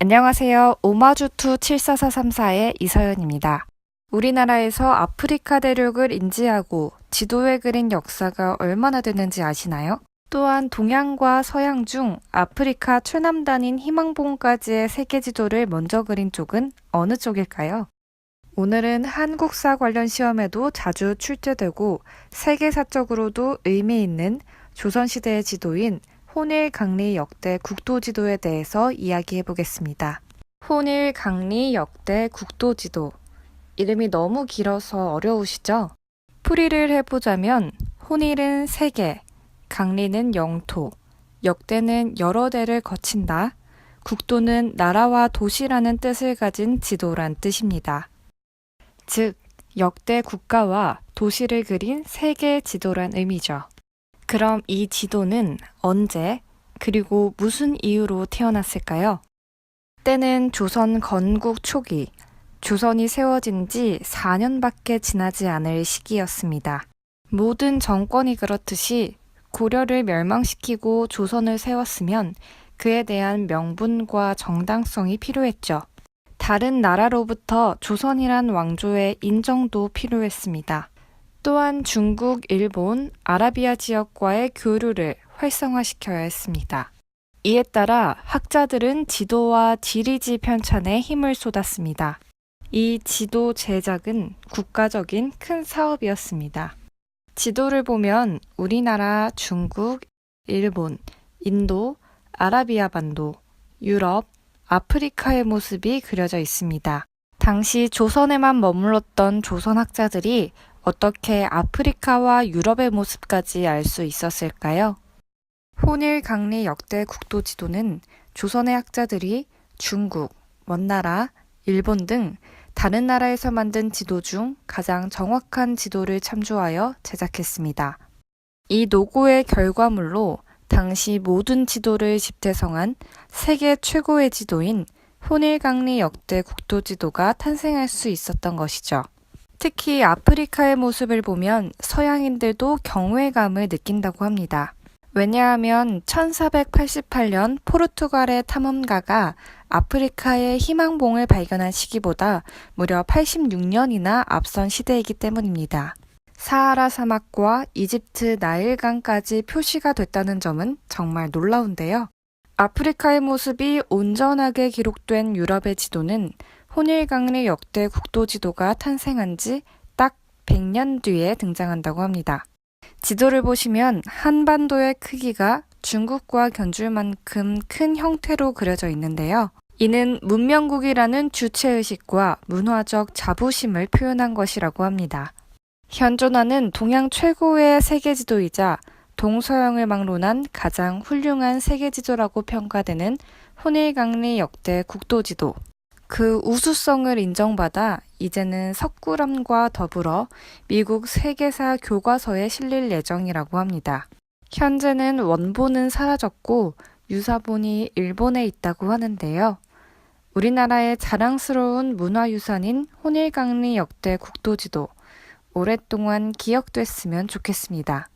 안녕하세요. 오마주투 74434의 이서연입니다. 우리나라에서 아프리카 대륙을 인지하고 지도에 그린 역사가 얼마나 되는지 아시나요? 또한 동양과 서양 중 아프리카 최남단인 희망봉까지의 세계 지도를 먼저 그린 쪽은 어느 쪽일까요? 오늘은 한국사 관련 시험에도 자주 출제되고 세계사적으로도 의미 있는 조선시대의 지도인 혼일강리 역대 국도지도에 대해서 이야기해 보겠습니다. 혼일강리 역대 국도지도. 이름이 너무 길어서 어려우시죠? 풀이를 해보자면 혼일은 세계, 강리는 영토, 역대는 여러 대를 거친다, 국도는 나라와 도시라는 뜻을 가진 지도란 뜻입니다. 즉, 역대 국가와 도시를 그린 세계 지도란 의미죠. 그럼 이 지도는 언제, 그리고 무슨 이유로 태어났을까요? 때는 조선 건국 초기, 조선이 세워진 지 4년밖에 지나지 않을 시기였습니다. 모든 정권이 그렇듯이 고려를 멸망시키고 조선을 세웠으면 그에 대한 명분과 정당성이 필요했죠. 다른 나라로부터 조선이란 왕조의 인정도 필요했습니다. 또한 중국, 일본, 아라비아 지역과의 교류를 활성화시켜야 했습니다. 이에 따라 학자들은 지도와 지리지 편찬에 힘을 쏟았습니다. 이 지도 제작은 국가적인 큰 사업이었습니다. 지도를 보면 우리나라, 중국, 일본, 인도, 아라비아 반도, 유럽, 아프리카의 모습이 그려져 있습니다. 당시 조선에만 머물렀던 조선 학자들이 어떻게 아프리카와 유럽의 모습까지 알 수 있었을까요? 혼일강리 역대 국도지도는 조선의 학자들이 중국, 먼나라, 일본 등 다른 나라에서 만든 지도 중 가장 정확한 지도를 참조하여 제작했습니다. 이 노고의 결과물로 당시 모든 지도를 집대성한 세계 최고의 지도인 혼일강리 역대 국도지도가 탄생할 수 있었던 것이죠. 특히 아프리카의 모습을 보면 서양인들도 경외감을 느낀다고 합니다. 왜냐하면 1488년 포르투갈의 탐험가가 아프리카의 희망봉을 발견한 시기보다 무려 86년이나 앞선 시대이기 때문입니다. 사하라 사막과 이집트 나일강까지 표시가 됐다는 점은 정말 놀라운데요. 아프리카의 모습이 온전하게 기록된 유럽의 지도는 혼일강리 역대 국도지도가 탄생한 지 딱 100년 뒤에 등장한다고 합니다. 지도를 보시면 한반도의 크기가 중국과 견줄 만큼 큰 형태로 그려져 있는데요. 이는 문명국이라는 주체의식과 문화적 자부심을 표현한 것이라고 합니다. 현존하는 동양 최고의 세계지도이자 동서양을 막론한 가장 훌륭한 세계지도라고 평가되는 혼일강리 역대 국도지도. 그 우수성을 인정받아 이제는 석굴암과 더불어 미국 세계사 교과서에 실릴 예정이라고 합니다. 현재는 원본은 사라졌고 유사본이 일본에 있다고 하는데요. 우리나라의 자랑스러운 문화유산인 혼일강리 역대 국도지도, 오랫동안 기억됐으면 좋겠습니다.